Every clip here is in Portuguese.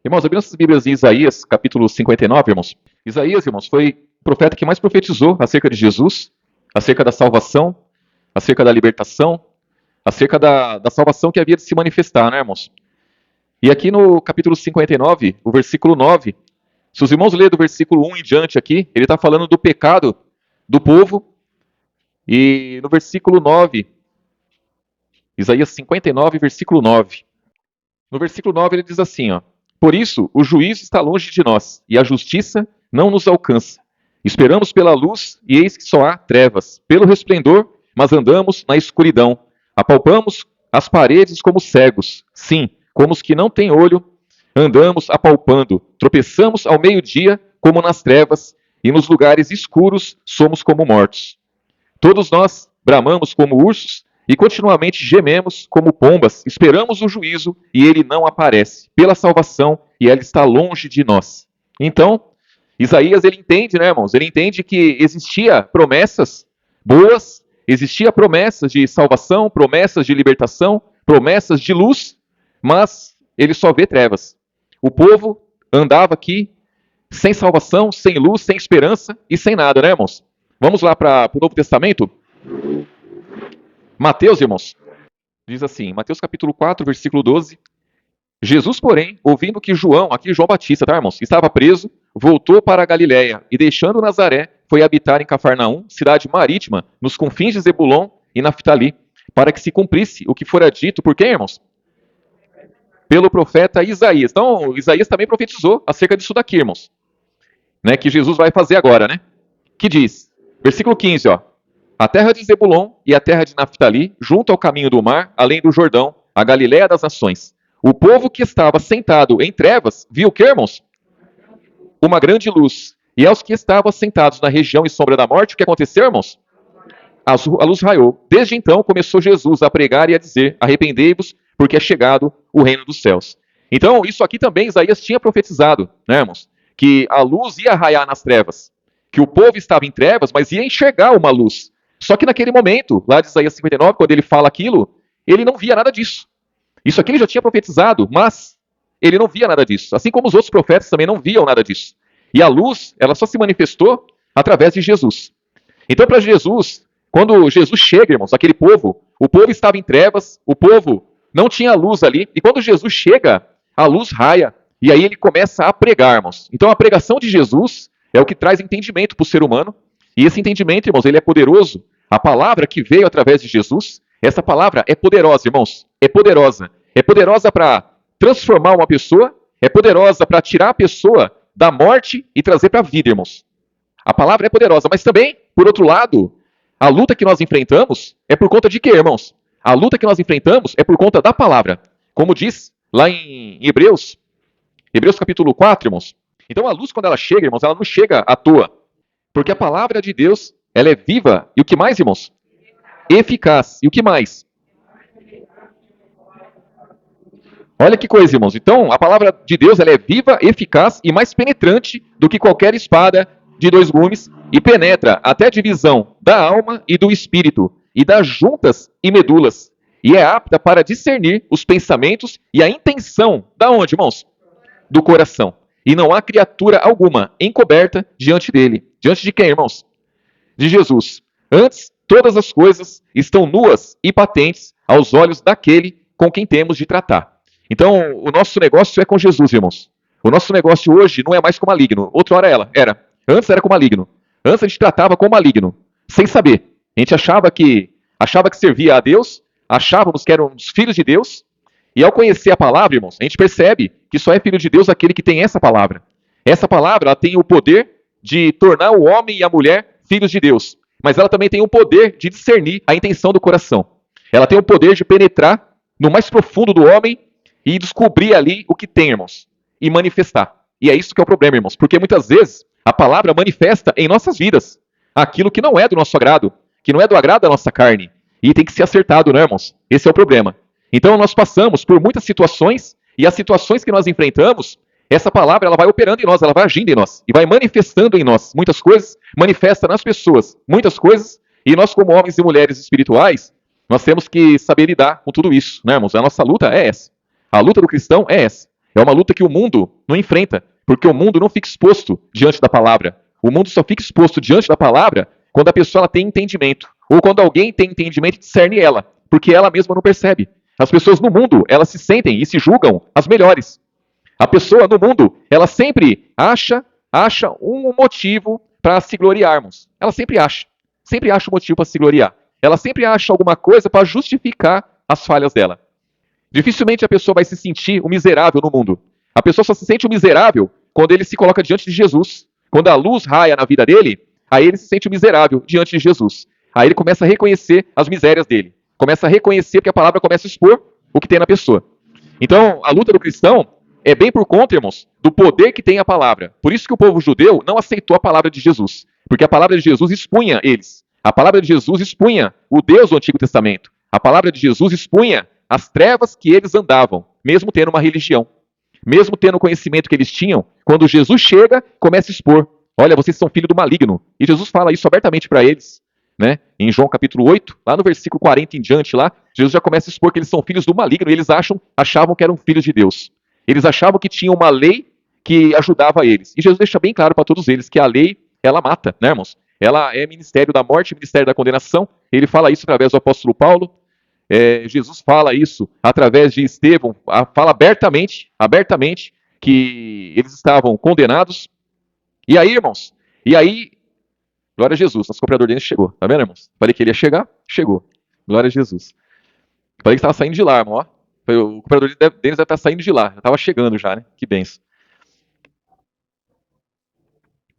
Irmãos, abrindo nossas Bíblias em Isaías, capítulo 59, irmãos. Isaías, irmãos, foi o profeta que mais profetizou acerca de Jesus, acerca da salvação, acerca da libertação, acerca da salvação que havia de se manifestar, né, irmãos? E aqui no capítulo 59, o versículo 9, se os irmãos lerem do versículo 1 em diante aqui, ele está falando do pecado do povo, e no versículo 9, Isaías 59, versículo 9. No versículo 9 ele diz assim, ó: Por isso o juízo está longe de nós, e a justiça não nos alcança. Esperamos pela luz, e eis que só há trevas. Pelo resplendor, mas andamos na escuridão. Apalpamos as paredes como cegos. Sim, como os que não têm olho, andamos apalpando. Tropeçamos ao meio-dia como nas trevas, e nos lugares escuros somos como mortos. Todos nós bramamos como ursos e continuamente gememos como pombas, esperamos o juízo e ele não aparece. Pela salvação e ela está longe de nós. Então, Isaías, ele entende, né, irmãos? Ele entende que existia promessas boas, existia promessas de salvação, promessas de libertação, promessas de luz, mas ele só vê trevas. O povo andava aqui sem salvação, sem luz, sem esperança e sem nada, né, irmãos? Vamos lá para o Novo Testamento? Mateus, irmãos, diz assim, Mateus capítulo 4, versículo 12. Jesus, porém, ouvindo que João, aqui João Batista, tá, irmãos, estava preso, voltou para a Galiléia e, deixando Nazaré, foi habitar em Cafarnaum, cidade marítima, nos confins de Zebulon e Naftali, para que se cumprisse o que fora dito, por quem, irmãos? Pelo profeta Isaías. Então, Isaías também profetizou acerca disso daqui, irmãos, né, que Jesus vai fazer agora, né? Que diz, versículo 15, ó: A terra de Zebulon e a terra de Naftali, junto ao caminho do mar, além do Jordão, a Galiléia das nações. O povo que estava sentado em trevas, viu o que, irmãos? Uma grande luz. E aos que estavam sentados na região e sombra da morte, o que aconteceu, irmãos? A luz raiou. Desde então começou Jesus a pregar e a dizer: Arrependei-vos, porque é chegado o reino dos céus. Então, isso aqui também Isaías tinha profetizado, né, irmãos? Que a luz ia raiar nas trevas. Que o povo estava em trevas, mas ia enxergar uma luz. Só que naquele momento, lá de Isaías 59, quando ele fala aquilo, ele não via nada disso. Isso aqui ele já tinha profetizado, mas ele não via nada disso. Assim como os outros profetas também não viam nada disso. E a luz, ela só se manifestou através de Jesus. Então, para Jesus, quando Jesus chega, irmãos, aquele povo, o povo estava em trevas, o povo não tinha luz ali, e quando Jesus chega, a luz raia, e aí ele começa a pregar, irmãos. Então, a pregação de Jesus é o que traz entendimento para o ser humano, e esse entendimento, irmãos, ele é poderoso. A palavra que veio através de Jesus, essa palavra é poderosa, irmãos. É poderosa. É poderosa para transformar uma pessoa, é poderosa para tirar a pessoa da morte e trazer para a vida, irmãos. A palavra é poderosa, mas também, por outro lado, a luta que nós enfrentamos é por conta de quê, irmãos? A luta que nós enfrentamos é por conta da palavra. Como diz lá em Hebreus, Hebreus capítulo 4, irmãos. Então a luz, quando ela chega, irmãos, ela não chega à toa. Porque a palavra de Deus, ela é viva. E o que mais, irmãos? Eficaz. E o que mais? Olha que coisa, irmãos. Então, a palavra de Deus, ela é viva, eficaz e mais penetrante do que qualquer espada de dois gumes e penetra até a divisão da alma e do espírito e das juntas e medulas. E é apta para discernir os pensamentos e a intenção da onde, irmãos? Do coração. E não há criatura alguma encoberta diante dele. Diante de quem, irmãos? De Jesus. Antes, todas as coisas estão nuas e patentes aos olhos daquele com quem temos de tratar. Então, o nosso negócio é com Jesus, irmãos. O nosso negócio hoje não é mais com maligno. Outra hora era. Antes era com maligno. Antes a gente tratava com maligno, sem saber. A gente achava que servia a Deus, achávamos que éramos filhos de Deus, e ao conhecer a palavra, irmãos, a gente percebe que só é filho de Deus aquele que tem essa palavra. Essa palavra, ela tem o poder de tornar o homem e a mulher filhos de Deus. Mas ela também tem o poder de discernir a intenção do coração. Ela tem o poder de penetrar no mais profundo do homem e descobrir ali o que tem, irmãos. E manifestar. E é isso que é o problema, irmãos. Porque muitas vezes a palavra manifesta em nossas vidas aquilo que não é do nosso agrado, que não é do agrado da nossa carne. E tem que ser acertado, né, irmãos? Esse é o problema. Então nós passamos por muitas situações, e as situações que nós enfrentamos, essa palavra ela vai operando em nós, ela vai agindo em nós, e vai manifestando em nós. Muitas coisas manifesta nas pessoas, muitas coisas, e nós como homens e mulheres espirituais, nós temos que saber lidar com tudo isso, né, irmãos? A nossa luta é essa. A luta do cristão é essa. É uma luta que o mundo não enfrenta, porque o mundo não fica exposto diante da palavra. O mundo só fica exposto diante da palavra quando a pessoa ela tem entendimento, ou quando alguém tem entendimento e discerne ela, porque ela mesma não percebe. As pessoas no mundo, elas se sentem e se julgam as melhores. A pessoa no mundo, ela sempre acha um motivo para se gloriarmos. Ela sempre acha um motivo para se gloriar. Ela sempre acha alguma coisa para justificar as falhas dela. Dificilmente a pessoa vai se sentir um miserável no mundo. A pessoa só se sente um miserável quando ele se coloca diante de Jesus. Quando a luz raia na vida dele, aí ele se sente um miserável diante de Jesus. Aí ele começa a reconhecer as misérias dele. Começa a reconhecer, porque a palavra começa a expor o que tem na pessoa. Então, a luta do cristão é bem por conta, irmãos, do poder que tem a palavra. Por isso que o povo judeu não aceitou a palavra de Jesus. Porque a palavra de Jesus expunha eles. A palavra de Jesus expunha o Deus do Antigo Testamento. A palavra de Jesus expunha as trevas que eles andavam, mesmo tendo uma religião. Mesmo tendo o conhecimento que eles tinham, quando Jesus chega, começa a expor. Olha, vocês são filho do maligno. E Jesus fala isso abertamente para eles. Né? Em João capítulo 8, lá no versículo 40 em diante, lá, Jesus já começa a expor que eles são filhos do maligno, e eles achavam que eram filhos de Deus. Eles achavam que tinha uma lei que ajudava eles. E Jesus deixa bem claro para todos eles que a lei, ela mata, né, irmãos? Ela é ministério da morte, ministério da condenação. Ele fala isso através do apóstolo Paulo. Jesus fala isso através de Estevão, fala abertamente que eles estavam condenados. E aí, irmãos, glória a Jesus, nosso comprador deles chegou. Tá vendo, irmãos? Falei que ele ia chegar, chegou. Glória a Jesus. Falei que estava saindo de lá, irmão. Ó. O comprador deles deve estar saindo de lá. Já estava chegando já, né? Que benção.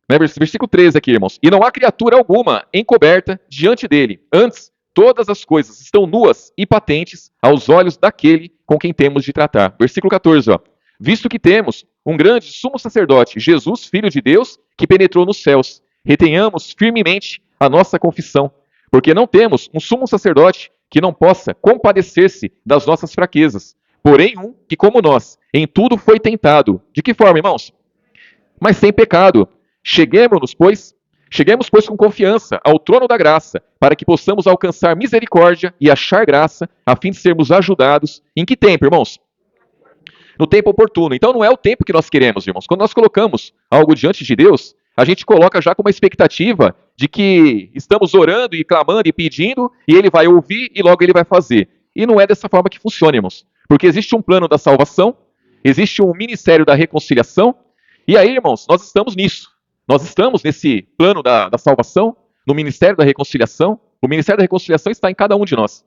Versículo 13 aqui, irmãos. E não há criatura alguma encoberta diante dele. Antes, todas as coisas estão nuas e patentes aos olhos daquele com quem temos de tratar. Versículo 14, ó. Visto que temos um grande sumo sacerdote, Jesus, Filho de Deus, que penetrou nos céus, retenhamos firmemente a nossa confissão, porque não temos um sumo sacerdote que não possa compadecer-se das nossas fraquezas, porém um que, como nós, em tudo foi tentado. De que forma, irmãos? Mas sem pecado. Cheguemos, pois, com confiança ao trono da graça, para que possamos alcançar misericórdia e achar graça, a fim de sermos ajudados. Em que tempo, irmãos? No tempo oportuno. Então não é o tempo que nós queremos, irmãos. Quando nós colocamos algo diante de Deus, a gente coloca já com uma expectativa de que estamos orando e clamando e pedindo, e ele vai ouvir e logo ele vai fazer. E não é dessa forma que funciona, irmãos. Porque existe um plano da salvação, existe um ministério da reconciliação, e aí, irmãos, nós estamos nisso. Nós estamos nesse plano da salvação, no ministério da reconciliação. O ministério da reconciliação está em cada um de nós.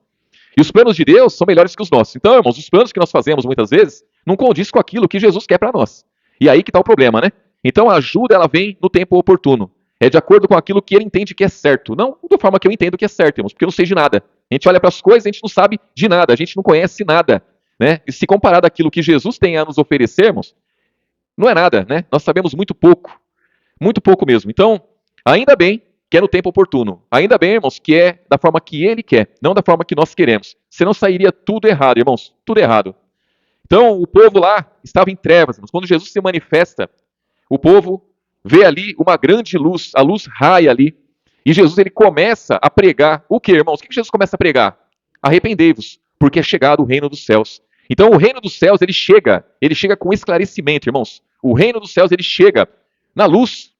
E os planos de Deus são melhores que os nossos. Então, irmãos, os planos que nós fazemos muitas vezes não condiz com aquilo que Jesus quer para nós. E aí que está o problema, né? Então a ajuda, ela vem no tempo oportuno. É de acordo com aquilo que ele entende que é certo. Não da forma que eu entendo que é certo, irmãos, porque eu não sei de nada. A gente olha para as coisas, a gente não sabe de nada, a gente não conhece nada. Né? E se comparado àquilo que Jesus tem a nos oferecermos, não é nada, né? Nós sabemos muito pouco mesmo. Então, ainda bem que é no tempo oportuno. Ainda bem, irmãos, que é da forma que ele quer, não da forma que nós queremos. Senão sairia tudo errado, irmãos, tudo errado. Então, o povo lá estava em trevas, irmãos. Quando Jesus se manifesta, o povo vê ali uma grande luz, a luz raia ali, e Jesus ele começa a pregar. O que, irmãos? O que Jesus começa a pregar? Arrependei-vos, porque é chegado o reino dos céus. Então, o reino dos céus, ele chega com esclarecimento, irmãos. O reino dos céus, ele chega na luz,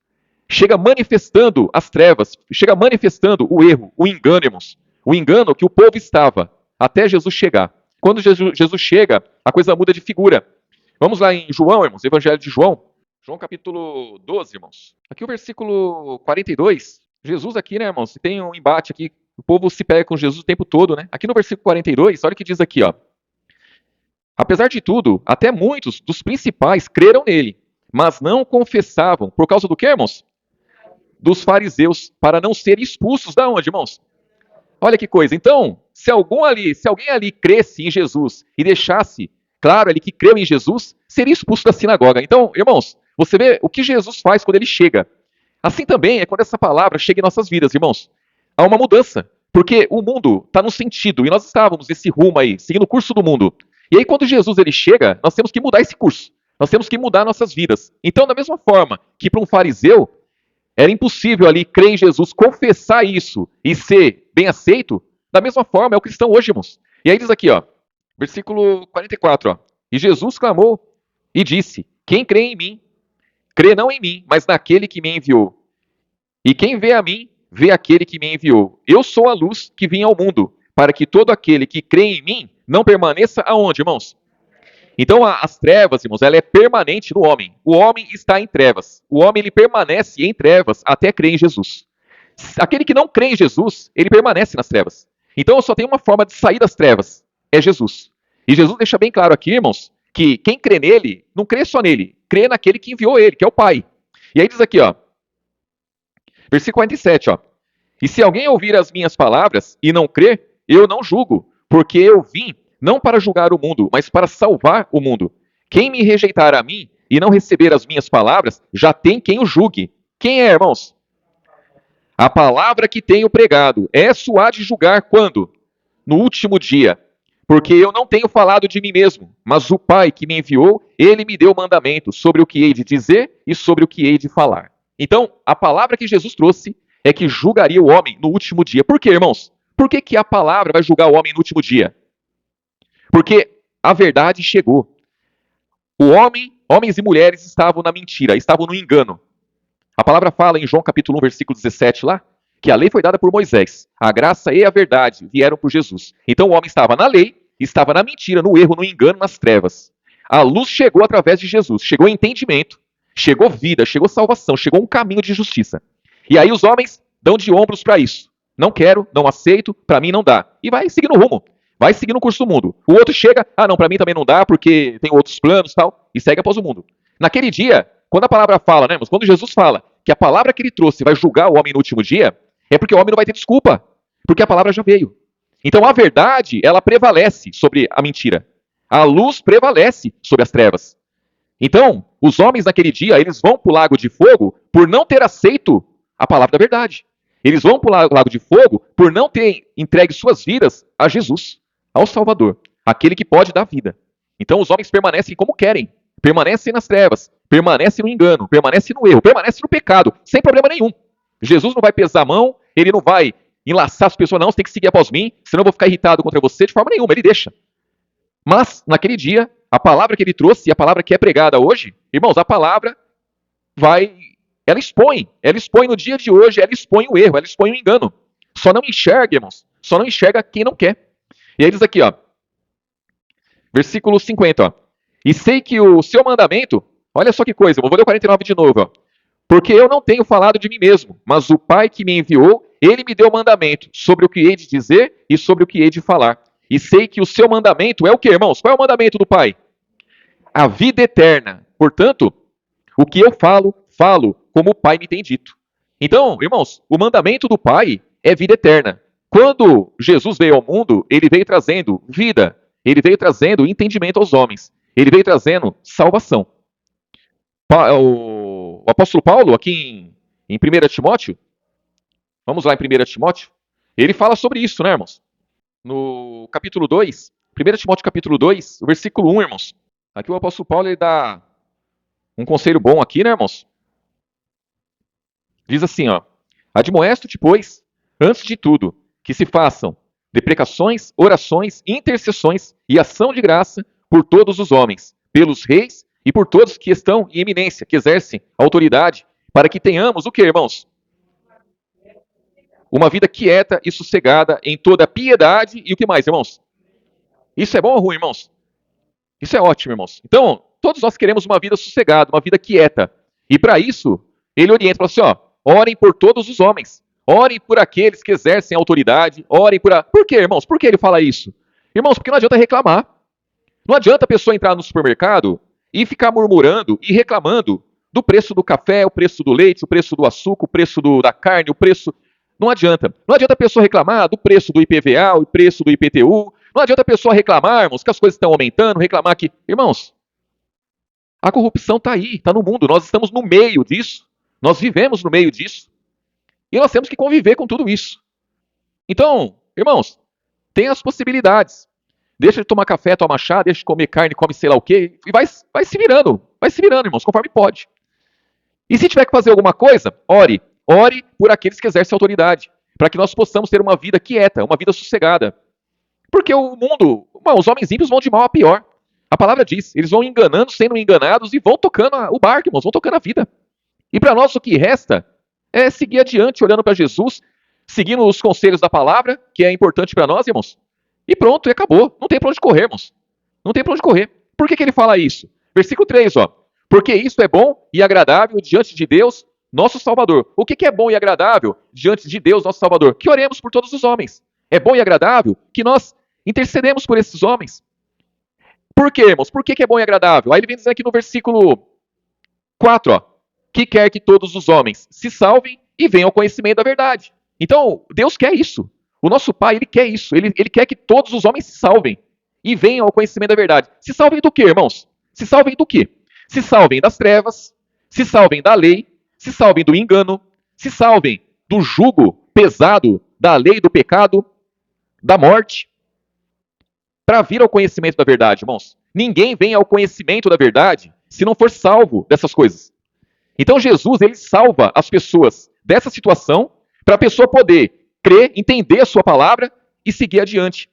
chega manifestando as trevas, chega manifestando o erro, o engano, irmãos. O engano que o povo estava até Jesus chegar. Quando Jesus chega, a coisa muda de figura. Vamos lá em João, irmãos, Evangelho de João. João capítulo 12, irmãos. Aqui o versículo 42. Jesus aqui, né, irmãos, tem um embate aqui. O povo se pega com Jesus o tempo todo, né? Aqui no versículo 42, olha o que diz aqui, ó. Apesar de tudo, até muitos dos principais creram nele, mas não confessavam. Por causa do quê, irmãos? Dos fariseus, para não serem expulsos da onde, irmãos? Olha que coisa. Então, se alguém ali cresce em Jesus e deixasse claro ali que creu em Jesus, seria expulso da sinagoga. Então, irmãos, você vê o que Jesus faz quando ele chega. Assim também é quando essa palavra chega em nossas vidas, irmãos. Há uma mudança, porque o mundo está no sentido, e nós estávamos nesse rumo aí, seguindo o curso do mundo. E aí quando Jesus ele chega, nós temos que mudar esse curso. Nós temos que mudar nossas vidas. Então, da mesma forma que para um fariseu era impossível ali crer em Jesus, confessar isso e ser bem aceito, da mesma forma é o cristão hoje, irmãos. E aí diz aqui, ó, versículo 44, ó. E Jesus clamou e disse: quem crê em mim, crê não em mim, mas naquele que me enviou. E quem vê a mim, vê aquele que me enviou. Eu sou a luz que vim ao mundo, para que todo aquele que crê em mim não permaneça aonde, irmãos? Então, as trevas, irmãos, ela é permanente no homem. O homem está em trevas. O homem, ele permanece em trevas até crer em Jesus. Aquele que não crê em Jesus, ele permanece nas trevas. Então, só tem uma forma de sair das trevas, é Jesus. E Jesus deixa bem claro aqui, irmãos, que quem crê nele, não crê só nele, crê naquele que enviou ele, que é o Pai. E aí diz aqui, ó, versículo 47, ó. E se alguém ouvir as minhas palavras e não crer, eu não julgo, porque eu vim não para julgar o mundo, mas para salvar o mundo. Quem me rejeitar a mim e não receber as minhas palavras, já tem quem o julgue. Quem é, irmãos? A palavra que tenho pregado, essa há de julgar quando? No último dia. Porque eu não tenho falado de mim mesmo, mas o Pai que me enviou, ele me deu mandamento sobre o que hei de dizer e sobre o que hei de falar. Então, a palavra que Jesus trouxe é que julgaria o homem no último dia. Por quê, irmãos? Por que, que a palavra vai julgar o homem no último dia? Porque a verdade chegou. Homens e mulheres estavam na mentira, estavam no engano. A palavra fala em João capítulo 1, versículo 17 lá, que a lei foi dada por Moisés. A graça e a verdade vieram por Jesus. Então o homem estava na lei, estava na mentira, no erro, no engano, nas trevas. A luz chegou através de Jesus, chegou entendimento, chegou vida, chegou salvação, chegou um caminho de justiça. E aí os homens dão de ombros para isso. Não quero, não aceito, para mim não dá. E vai seguindo o rumo, vai seguindo o curso do mundo. O outro chega, não, para mim também não dá, porque tem outros planos e tal, e segue após o mundo. Naquele dia, quando a palavra fala, né, quando Jesus fala que a palavra que ele trouxe vai julgar o homem no último dia, é porque o homem não vai ter desculpa, porque a palavra já veio. Então a verdade, ela prevalece sobre a mentira. A luz prevalece sobre as trevas. Então, os homens naquele dia, eles vão para o lago de fogo por não ter aceito a palavra da verdade. Eles vão para o lago de fogo por não ter entregue suas vidas a Jesus, ao Salvador, aquele que pode dar vida. Então os homens permanecem como querem, permanecem nas trevas, permanecem no engano, permanecem no erro, permanecem no pecado, sem problema nenhum. Jesus não vai pesar a mão, ele não vai enlaçar as pessoas, não, você tem que seguir após mim, senão eu vou ficar irritado contra você de forma nenhuma, ele deixa. Mas, naquele dia, a palavra que ele trouxe e a palavra que é pregada hoje, irmãos, a palavra ela expõe no dia de hoje, ela expõe o erro, ela expõe o engano. Só não enxerga, irmãos, só não enxerga quem não quer. E aí diz aqui, ó, versículo 50, ó, e sei que o seu mandamento, olha só que coisa, vou ler o 49 de novo, ó, porque eu não tenho falado de mim mesmo, mas o Pai que me enviou, ele me deu mandamento sobre o que hei de dizer e sobre o que hei de falar. E sei que o seu mandamento é o que, irmãos? Qual é o mandamento do Pai? A vida eterna. Portanto, o que eu falo, falo como o Pai me tem dito. Então, irmãos, o mandamento do Pai é vida eterna. Quando Jesus veio ao mundo, ele veio trazendo vida, ele veio trazendo entendimento aos homens, ele veio trazendo salvação. O apóstolo Paulo, aqui em 1 Timóteo, vamos lá em 1 Timóteo, ele fala sobre isso, né, irmãos? No capítulo 2, 1 Timóteo capítulo 2, o versículo 1, irmãos. Aqui o apóstolo Paulo ele dá um conselho bom aqui, né, irmãos? Diz assim, ó: admoesto-te, pois, antes de tudo, que se façam deprecações, orações, intercessões e ação de graça por todos os homens, pelos reis e por todos que estão em eminência, que exercem autoridade, para que tenhamos o que, irmãos? Uma vida quieta e sossegada em toda piedade e o que mais, irmãos? Isso é bom ou ruim, irmãos? Isso é ótimo, irmãos. Então, todos nós queremos uma vida sossegada, uma vida quieta. E para isso, ele orienta, fala assim, ó, orem por todos os homens. Orem por aqueles que exercem autoridade. Orem por a... Por quê, irmãos? Por que ele fala isso? Irmãos, porque não adianta reclamar. Não adianta a pessoa entrar no supermercado e ficar murmurando e reclamando do preço do café, o preço do leite, o preço do açúcar, o preço da carne, o preço... Não adianta. Não adianta a pessoa reclamar do preço do IPVA, o preço do IPTU. Não adianta a pessoa reclamar, irmãos, que as coisas estão aumentando, reclamar que... Irmãos, a corrupção está aí, está no mundo. Nós estamos no meio disso. Nós vivemos no meio disso. E nós temos que conviver com tudo isso. Então, irmãos, tem as possibilidades. Deixa de tomar café, toma chá, deixa de comer carne, come sei lá o quê. E vai se virando. Vai se virando, irmãos, conforme pode. E se tiver que fazer alguma coisa, ore. Ore por aqueles que exercem autoridade, para que nós possamos ter uma vida quieta, uma vida sossegada. Porque o mundo, os homens ímpios vão de mal a pior. A palavra diz, eles vão enganando, sendo enganados e vão tocando o barco, irmãos, vão tocando a vida. E para nós o que resta é seguir adiante, olhando para Jesus, seguindo os conselhos da palavra, que é importante para nós, irmãos. E pronto, e acabou. Não tem para onde correr, irmãos. Não tem para onde correr. Por que ele fala isso? Versículo 3, ó. Porque isso é bom e agradável diante de Deus, nosso Salvador. O que é bom e agradável diante de Deus, nosso Salvador? Que oremos por todos os homens. É bom e agradável que nós intercedemos por esses homens. Por quê, irmãos? Por que é bom e agradável? Aí ele vem dizer aqui no versículo 4, ó. Que quer que todos os homens se salvem e venham ao conhecimento da verdade. Então, Deus quer isso. O nosso Pai, Ele quer isso. Ele quer que todos os homens se salvem e venham ao conhecimento da verdade. Se salvem do quê, irmãos? Se salvem do quê? Se salvem das trevas, se salvem da lei, se salvem do engano, se salvem do jugo pesado da lei, do pecado, da morte, para vir ao conhecimento da verdade, irmãos. Ninguém vem ao conhecimento da verdade se não for salvo dessas coisas. Então Jesus, ele salva as pessoas dessa situação para a pessoa poder crer, entender a sua palavra e seguir adiante.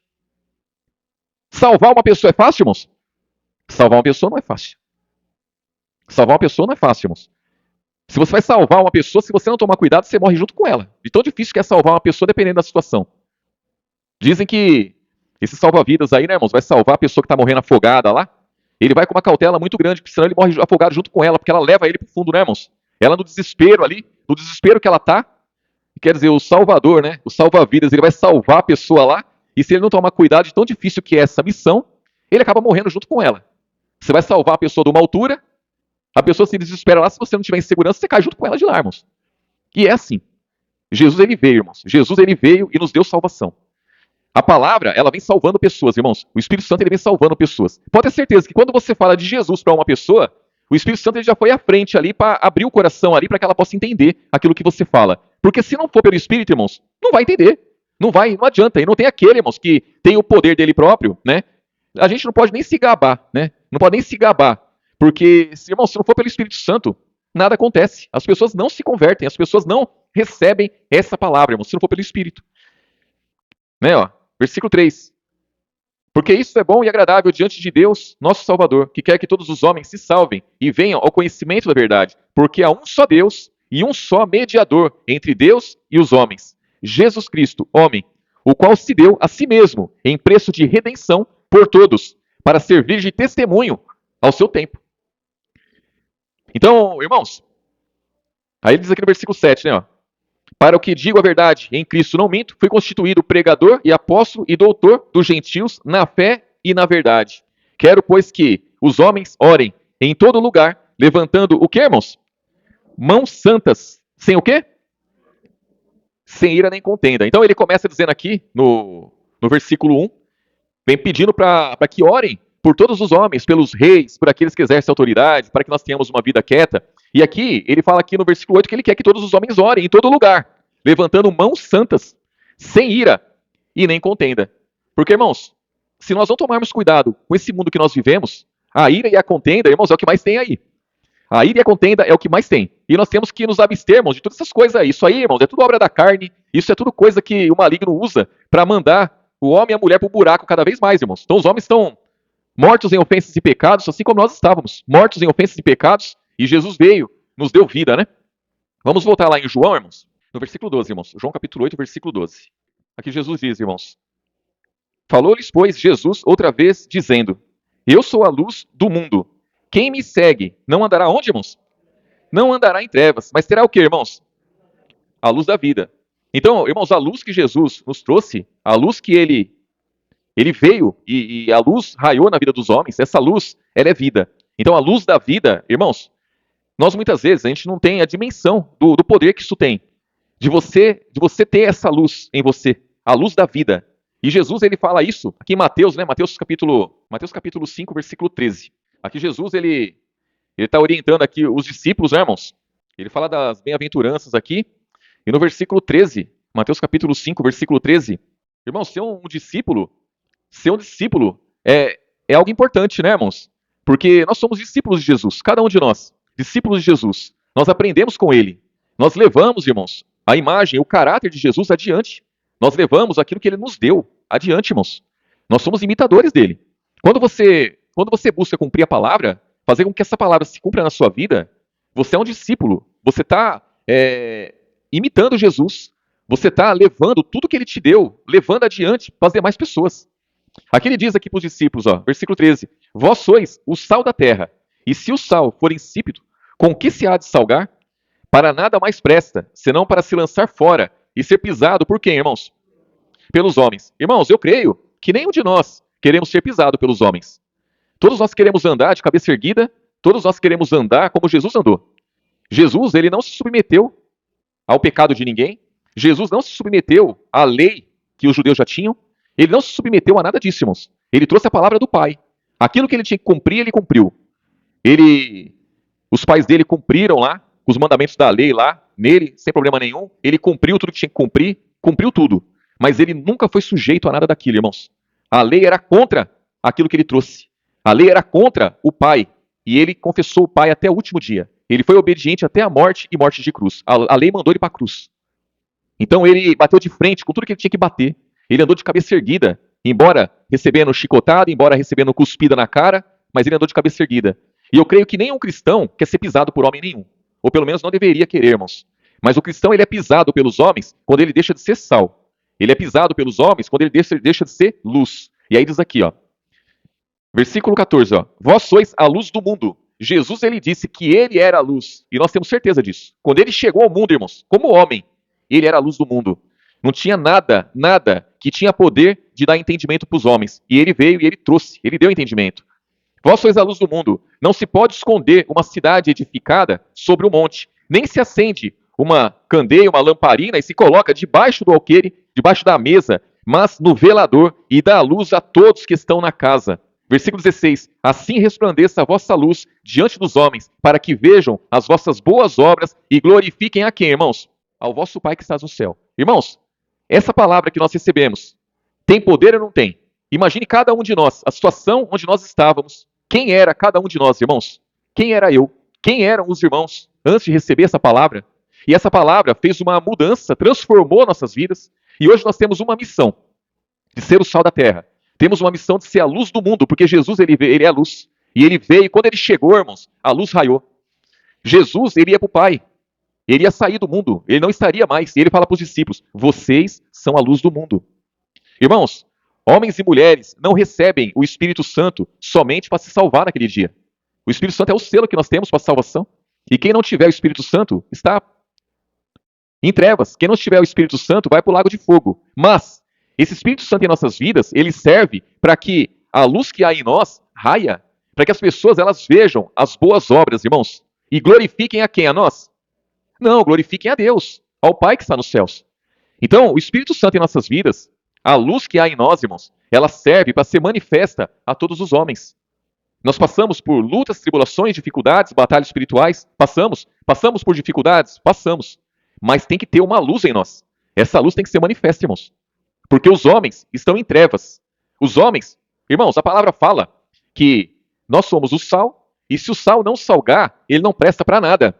Salvar uma pessoa é fácil, irmãos? Salvar uma pessoa não é fácil. Salvar uma pessoa não é fácil, irmãos. Se você vai salvar uma pessoa, se você não tomar cuidado, você morre junto com ela. De tão difícil que é salvar uma pessoa dependendo da situação. Dizem que esse salva-vidas aí, né, irmãos, vai salvar a pessoa que está morrendo afogada lá. Ele vai com uma cautela muito grande, porque senão ele morre afogado junto com ela, porque ela leva ele para o fundo, né, irmãos? Ela no desespero ali, no desespero que ela está, quer dizer, o salvador, né, o salva-vidas, ele vai salvar a pessoa lá, e se ele não tomar cuidado de tão difícil que é essa missão, ele acaba morrendo junto com ela. Você vai salvar a pessoa de uma altura, a pessoa se desespera lá, se você não tiver em segurança, você cai junto com ela de lá, irmãos. E é assim. Jesus, ele veio, irmãos. Jesus, ele veio e nos deu salvação. A palavra, ela vem salvando pessoas, irmãos. O Espírito Santo, ele vem salvando pessoas. Pode ter certeza que quando você fala de Jesus para uma pessoa, o Espírito Santo ele já foi à frente ali para abrir o coração ali para que ela possa entender aquilo que você fala. Porque se não for pelo Espírito, irmãos, não vai entender. Não adianta. E não tem aquele, irmãos, que tem o poder dele próprio, né? A gente não pode nem se gabar, né? Não pode nem se gabar. Porque, irmãos, se não for pelo Espírito Santo, nada acontece. As pessoas não se convertem, as pessoas não recebem essa palavra, irmãos, se não for pelo Espírito. Né, ó? Versículo 3. Porque isso é bom e agradável diante de Deus, nosso Salvador, que quer que todos os homens se salvem e venham ao conhecimento da verdade. Porque há um só Deus e um só mediador entre Deus e os homens, Jesus Cristo, homem, o qual se deu a si mesmo em preço de redenção por todos, para servir de testemunho ao seu tempo. Então, irmãos, aí ele diz aqui no versículo 7, né, ó. Para o que digo a verdade, em Cristo não minto, fui constituído pregador e apóstolo e doutor dos gentios na fé e na verdade. Quero, pois, que os homens orem em todo lugar, levantando o que, irmãos? Mãos santas. Sem o quê? Sem ira nem contenda. Então ele começa dizendo aqui, no versículo 1, vem pedindo para que orem por todos os homens, pelos reis, por aqueles que exercem autoridade, para que nós tenhamos uma vida quieta. E aqui, ele fala aqui no versículo 8 que ele quer que todos os homens orem em todo lugar, levantando mãos santas, sem ira e nem contenda. Porque, irmãos, se nós não tomarmos cuidado com esse mundo que nós vivemos, a ira e a contenda, irmãos, é o que mais tem aí. A ira e a contenda é o que mais tem. E nós temos que nos abstermos de todas essas coisas aí. Isso aí, irmãos, é tudo obra da carne, isso é tudo coisa que o maligno usa para mandar o homem e a mulher para o buraco cada vez mais, irmãos. Então os homens estão mortos em ofensas e pecados, assim como nós estávamos, mortos em ofensas e pecados, e Jesus veio, nos deu vida, né? Vamos voltar lá em João, irmãos, no versículo 12, irmãos. João capítulo 8, versículo 12. Aqui Jesus diz, irmãos: Falou-lhes, pois, Jesus outra vez, dizendo: Eu sou a luz do mundo. Quem me segue não andará onde, irmãos? Não andará em trevas, mas terá o quê, irmãos? A luz da vida. Então, irmãos, a luz que Jesus nos trouxe, a luz que ele veio e a luz raiou na vida dos homens, essa luz, ela é vida. Então, a luz da vida, irmãos, nós muitas vezes, a gente não tem a dimensão do poder que isso tem. De você ter essa luz em você, a luz da vida. E Jesus, ele fala isso aqui em Mateus, né? Mateus capítulo 5, versículo 13. Aqui Jesus, ele está orientando aqui os discípulos, né, irmãos? Ele fala das bem-aventuranças aqui. E no versículo 13, Mateus capítulo 5, versículo 13, irmãos, ser um discípulo é algo importante, né, irmãos? Porque nós somos discípulos de Jesus, cada um de nós, discípulos de Jesus. Nós aprendemos com ele. Nós levamos, irmãos, a imagem, o caráter de Jesus adiante. Nós levamos aquilo que ele nos deu adiante, irmãos. Nós somos imitadores dele. Quando você quando você busca cumprir a palavra, fazer com que essa palavra se cumpra na sua vida, você é um discípulo. Você está imitando Jesus. Você está levando tudo que ele te deu, levando adiante para as demais pessoas. Aqui ele diz aqui para os discípulos, ó, versículo 13: Vós sois o sal da terra, e se o sal for insípido, com que se há de salgar? Para nada mais presta, senão para se lançar fora e ser pisado por quem, irmãos? Pelos homens. Irmãos, eu creio que nenhum de nós queremos ser pisado pelos homens. Todos nós queremos andar de cabeça erguida, todos nós queremos andar como Jesus andou. Jesus, ele não se submeteu ao pecado de ninguém. Jesus não se submeteu à lei que os judeus já tinham. Ele não se submeteu a nada disso, irmãos. Ele trouxe a palavra do Pai. Aquilo que ele tinha que cumprir, ele cumpriu. Os pais dele cumpriram lá os mandamentos da lei lá, nele, sem problema nenhum. Ele cumpriu tudo que tinha que cumprir, cumpriu tudo. Mas ele nunca foi sujeito a nada daquilo, irmãos. A lei era contra aquilo que ele trouxe. A lei era contra o Pai. E ele confessou o Pai até o último dia. Ele foi obediente até a morte e morte de cruz. A lei mandou ele para a cruz. Então ele bateu de frente com tudo que ele tinha que bater. Ele andou de cabeça erguida, embora recebendo chicotada, embora recebendo cuspida na cara, mas ele andou de cabeça erguida. E eu creio que nenhum cristão quer ser pisado por homem nenhum. Ou pelo menos não deveria querer, irmãos. Mas o cristão, ele é pisado pelos homens quando ele deixa de ser sal. Ele é pisado pelos homens quando ele deixa de ser luz. E aí diz aqui, ó. Versículo 14, ó. Vós sois a luz do mundo. Jesus, ele disse que ele era a luz. E nós temos certeza disso. Quando ele chegou ao mundo, irmãos, como homem, ele era a luz do mundo. Não tinha nada que tinha poder de dar entendimento para os homens. E ele veio e ele trouxe, ele deu entendimento. Vós sois a luz do mundo. Não se pode esconder uma cidade edificada sobre o monte. Nem se acende uma candeia, uma lamparina e se coloca debaixo do alqueire, debaixo da mesa, mas no velador e dá luz a todos que estão na casa. Versículo 16. Assim resplandeça a vossa luz diante dos homens, para que vejam as vossas boas obras e glorifiquem a quem, irmãos? Ao vosso Pai que estás no céu. Irmãos, essa palavra que nós recebemos, tem poder ou não tem? Imagine cada um de nós, a situação onde nós estávamos. Quem era cada um de nós, irmãos? Quem era eu? Quem eram os irmãos antes de receber essa palavra? E essa palavra fez uma mudança, transformou nossas vidas. E hoje nós temos uma missão de ser o sal da terra. Temos uma missão de ser a luz do mundo, porque Jesus, ele é a luz. E ele veio, e quando ele chegou, irmãos, a luz raiou. Jesus, ele ia para o Pai. Ele ia sair do mundo, ele não estaria mais. E ele fala para os discípulos, vocês são a luz do mundo. Irmãos, homens e mulheres não recebem o Espírito Santo somente para se salvar naquele dia. O Espírito Santo é o selo que nós temos para a salvação. E quem não tiver o Espírito Santo está em trevas. Quem não tiver o Espírito Santo vai para o lago de fogo. Mas esse Espírito Santo em nossas vidas, ele serve para que a luz que há em nós raia, para que as pessoas elas vejam as boas obras, irmãos, e glorifiquem a quem? A nós? Não, glorifiquem a Deus, ao Pai que está nos céus. Então, o Espírito Santo em nossas vidas, a luz que há em nós, irmãos, ela serve para ser manifesta a todos os homens. Nós passamos por lutas, tribulações, dificuldades, batalhas espirituais, passamos por dificuldades, passamos. Mas tem que ter uma luz em nós. Essa luz tem que ser manifesta, irmãos. Porque os homens estão em trevas. Os homens, irmãos, a palavra fala que nós somos o sal, e se o sal não salgar, ele não presta para nada.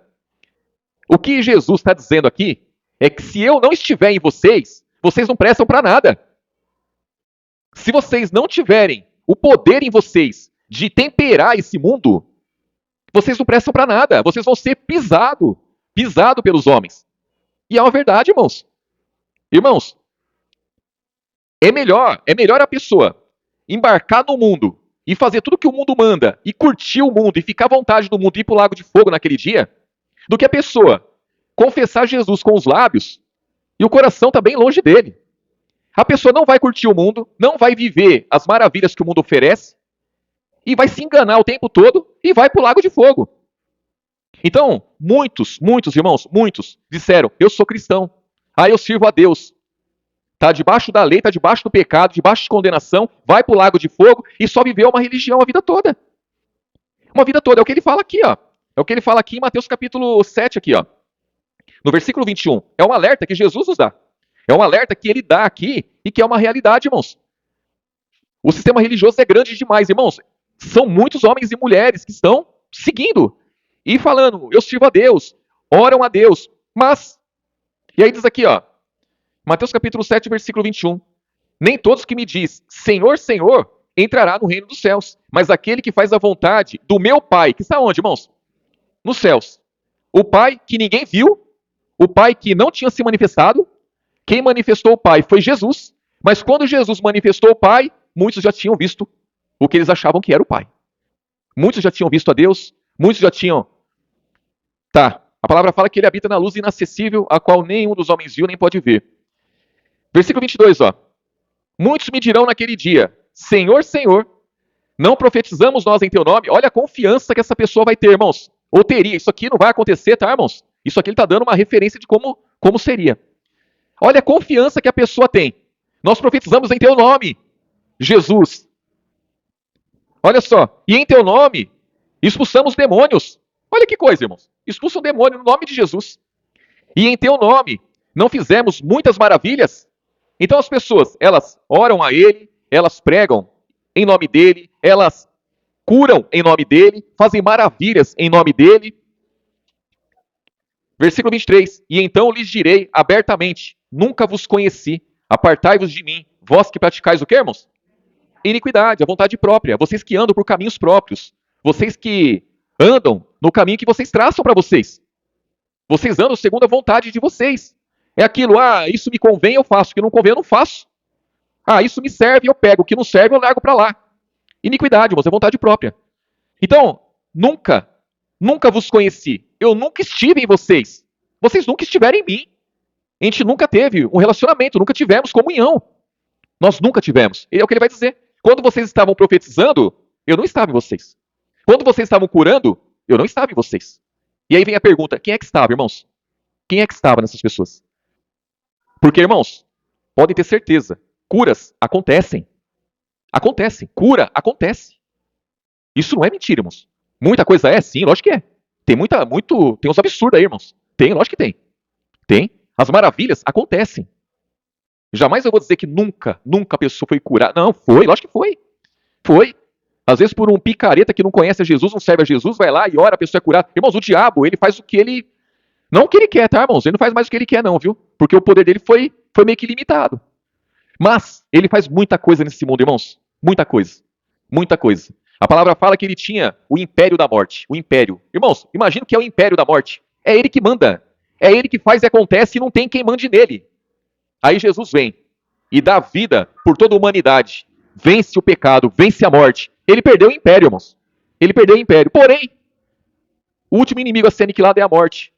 O que Jesus está dizendo aqui é que se eu não estiver em vocês, vocês não prestam para nada. Se vocês não tiverem o poder em vocês de temperar esse mundo, vocês não prestam para nada. Vocês vão ser pisado pelos homens. E é uma verdade, irmãos. Irmãos, é melhor a pessoa embarcar no mundo e fazer tudo que o mundo manda e curtir o mundo e ficar à vontade do mundo e ir para o lago de fogo naquele dia, do que a pessoa confessar Jesus com os lábios e o coração está bem longe dele. A pessoa não vai curtir o mundo, não vai viver as maravilhas que o mundo oferece e vai se enganar o tempo todo e vai para o lago de fogo. Então, muitos irmãos, muitos disseram, eu sou cristão, eu sirvo a Deus. Está debaixo da lei, está debaixo do pecado, debaixo de condenação, vai para o lago de fogo e só viveu uma religião a vida toda. Uma vida toda, é o que ele fala aqui, ó. É o que ele fala aqui em Mateus capítulo 7, aqui, ó. No versículo 21. É um alerta que Jesus nos dá. É um alerta que ele dá aqui e que é uma realidade, irmãos. O sistema religioso é grande demais, irmãos. São muitos homens e mulheres que estão seguindo e falando, eu sirvo a Deus, oram a Deus, mas... E aí diz aqui, ó, Mateus capítulo 7, versículo 21. Nem todos que me diz, Senhor, Senhor, entrará no reino dos céus. Mas aquele que faz a vontade do meu Pai, que está onde, irmãos? Nos céus. O Pai que ninguém viu, o Pai que não tinha se manifestado, quem manifestou o Pai foi Jesus, mas quando Jesus manifestou o Pai, muitos já tinham visto o que eles achavam que era o Pai. Muitos já tinham visto a Deus, muitos já tinham... Tá, a palavra fala que ele habita na luz inacessível, a qual nenhum dos homens viu nem pode ver. Versículo 22, ó. Muitos me dirão naquele dia, Senhor, Senhor, não profetizamos nós em teu nome? Olha a confiança que essa pessoa vai ter, irmãos. Ou teria, isso aqui não vai acontecer, tá, irmãos? Isso aqui ele está dando uma referência de como seria. Olha a confiança que a pessoa tem. Nós profetizamos em teu nome, Jesus. Olha só, e em teu nome expulsamos demônios. Olha que coisa, irmãos. Expulsam demônio no nome de Jesus. E em teu nome não fizemos muitas maravilhas? Então as pessoas, elas oram a ele, elas pregam em nome dele, elas curam em nome dele, fazem maravilhas em nome dele. Versículo 23. E então lhes direi abertamente, nunca vos conheci, apartai-vos de mim, vós que praticais o quê, irmãos? Iniquidade, a vontade própria, vocês que andam por caminhos próprios, vocês que andam no caminho que vocês traçam para vocês. Vocês andam segundo a vontade de vocês. É aquilo, isso me convém, eu faço, o que não convém, eu não faço. Isso me serve, eu pego, o que não serve, eu largo para lá. Iniquidade, irmãos, é vontade própria. Então, nunca vos conheci. Eu nunca estive em vocês. Vocês nunca estiveram em mim. A gente nunca teve um relacionamento, nunca tivemos comunhão. Nós nunca tivemos. E é o que ele vai dizer. Quando vocês estavam profetizando, eu não estava em vocês. Quando vocês estavam curando, eu não estava em vocês. E aí vem a pergunta, quem é que estava, irmãos? Quem é que estava nessas pessoas? Porque, irmãos, podem ter certeza, curas acontecem. Acontecem. Cura acontece. Isso não é mentira, irmãos. Muita coisa é? Sim, lógico que é. Tem tem uns absurdos aí, irmãos. Tem, lógico que tem. Tem. As maravilhas acontecem. Jamais eu vou dizer que nunca a pessoa foi curada. Não, foi, lógico que foi. Foi. Às vezes por um picareta que não conhece a Jesus, não serve a Jesus, vai lá e ora, a pessoa é curada. Irmãos, o diabo, ele faz o que ele... Não o que ele quer, tá, irmãos? Ele não faz mais o que ele quer, não, viu? Porque o poder dele foi meio que limitado. Mas ele faz muita coisa nesse mundo, irmãos. Muita coisa. Muita coisa. A palavra fala que ele tinha o império da morte. O império. Irmãos, imagina o que é o império da morte. É ele que manda. É ele que faz e acontece e não tem quem mande nele. Aí Jesus vem e dá vida por toda a humanidade. Vence o pecado, vence a morte. Ele perdeu o império, irmãos. Ele perdeu o império. Porém, o último inimigo a ser aniquilado é a morte.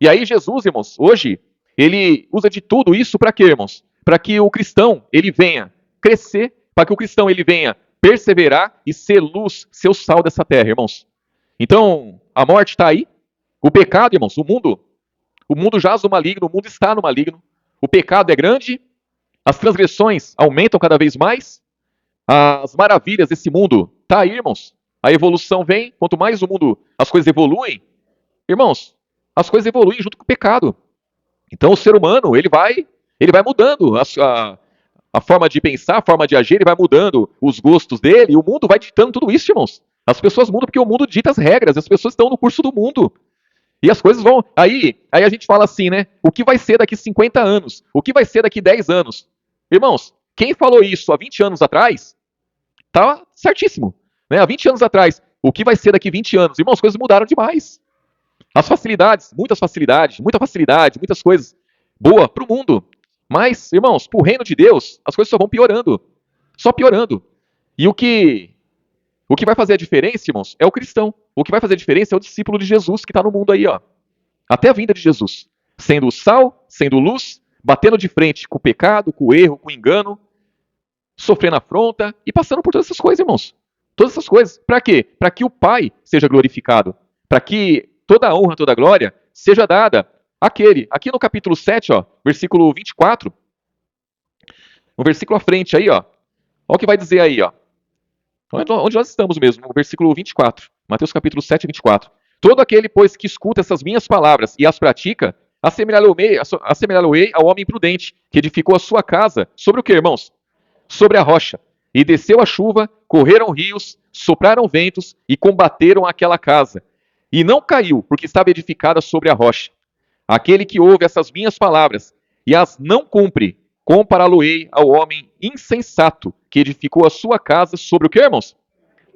E aí Jesus, irmãos, hoje, ele usa de tudo isso para quê, irmãos? Para que o cristão, ele venha crescer, para que o cristão, ele venha perseverar e ser luz, ser o sal dessa terra, irmãos. Então, a morte está aí. O pecado, irmãos, o mundo jaz no maligno, o mundo está no maligno. O pecado é grande, as transgressões aumentam cada vez mais, as maravilhas desse mundo tá aí, irmãos. A evolução vem, quanto mais o mundo, as coisas evoluem, irmãos, as coisas evoluem junto com o pecado. Então o ser humano, ele vai mudando a forma de pensar, a forma de agir, ele vai mudando os gostos dele, e o mundo vai ditando tudo isso, irmãos. As pessoas mudam porque o mundo dita as regras, as pessoas estão no curso do mundo. E as coisas vão... Aí a gente fala assim, né? O que vai ser daqui 50 anos? O que vai ser daqui 10 anos? Irmãos, quem falou isso há 20 anos atrás, tá certíssimo. Né? Há 20 anos atrás, o que vai ser daqui 20 anos? Irmãos, as coisas mudaram demais. As facilidades, muita facilidade, muitas coisas. Boa para o mundo. Mas, irmãos, para o reino de Deus, as coisas só vão piorando. Só piorando. E o que vai fazer a diferença, irmãos, é o cristão. O que vai fazer a diferença é o discípulo de Jesus que está no mundo aí, ó. Até a vinda de Jesus. Sendo o sal, sendo luz, batendo de frente com o pecado, com o erro, com o engano, sofrendo afronta e passando por todas essas coisas, irmãos. Todas essas coisas. Para quê? Para que o Pai seja glorificado. Para que toda a honra, toda a glória seja dada àquele. Aqui no capítulo 7, ó, versículo 24, no versículo à frente aí, ó. Olha o que vai dizer aí, ó. Onde nós estamos mesmo, no versículo 24. Mateus capítulo 7, 24. Todo aquele, pois, que escuta essas minhas palavras e as pratica, assemelhá-lo-ei ao homem prudente, que edificou a sua casa sobre o que, irmãos? Sobre a rocha. E desceu a chuva, correram rios, sopraram ventos e combateram aquela casa. E não caiu, porque estava edificada sobre a rocha. Aquele que ouve essas minhas palavras e as não cumpre, Compará-lo-ei ao homem insensato que edificou a sua casa sobre o que, irmãos?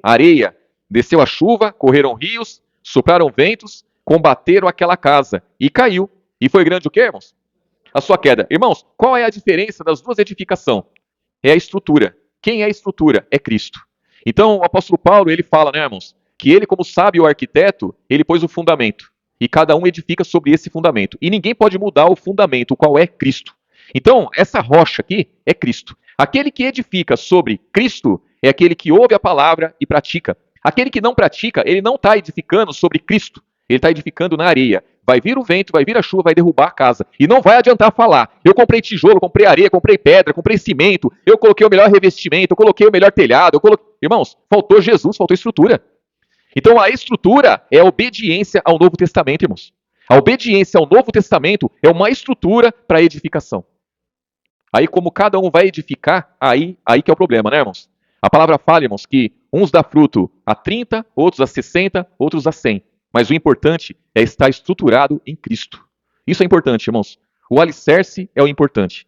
Areia. Desceu a chuva, correram rios, sopraram ventos, combateram aquela casa e caiu. E foi grande o que, irmãos? A sua queda. Irmãos, qual é a diferença das duas edificações? É a estrutura. Quem é a estrutura? É Cristo. Então, o apóstolo Paulo, ele fala, né, irmãos, que ele, como sábio arquiteto, ele pôs o fundamento. E cada um edifica sobre esse fundamento. E ninguém pode mudar o fundamento, o qual é Cristo. Então, essa rocha aqui é Cristo. Aquele que edifica sobre Cristo é aquele que ouve a palavra e pratica. Aquele que não pratica, ele não está edificando sobre Cristo. Ele está edificando na areia. Vai vir o vento, vai vir a chuva, vai derrubar a casa. E não vai adiantar falar. Eu comprei tijolo, comprei areia, comprei pedra, comprei cimento, eu coloquei o melhor revestimento, eu coloquei o melhor telhado, eu coloquei... Irmãos, faltou Jesus, faltou estrutura. Então a estrutura é a obediência ao Novo Testamento, irmãos. A obediência ao Novo Testamento é uma estrutura para a edificação. Aí, como cada um vai edificar, aí que é o problema, né, irmãos? A palavra fala, irmãos, que uns dá fruto a 30, outros a 60, outros a 100. Mas o importante é estar estruturado em Cristo. Isso é importante, irmãos. O alicerce é o importante.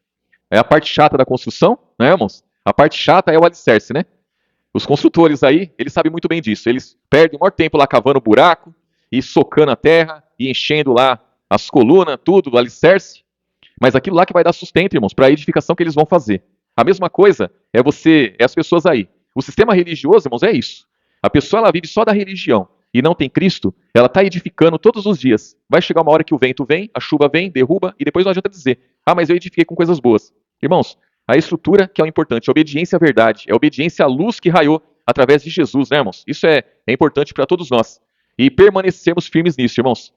É a parte chata da construção, né, irmãos? A parte chata é o alicerce, né? Os construtores aí, eles sabem muito bem disso. Eles perdem o maior tempo lá cavando buraco e socando a terra e enchendo lá as colunas, tudo, o alicerce. Mas aquilo lá que vai dar sustento, irmãos, para a edificação que eles vão fazer. A mesma coisa é as pessoas aí. O sistema religioso, irmãos, é isso. A pessoa, ela vive só da religião e não tem Cristo, ela está edificando todos os dias. Vai chegar uma hora que o vento vem, a chuva vem, derruba, e depois não adianta dizer, mas eu edifiquei com coisas boas. Irmãos, a estrutura que é o importante, a obediência à verdade, é a obediência à luz que raiou através de Jesus, né, irmãos? Isso é importante para todos nós. E permanecermos firmes nisso, irmãos.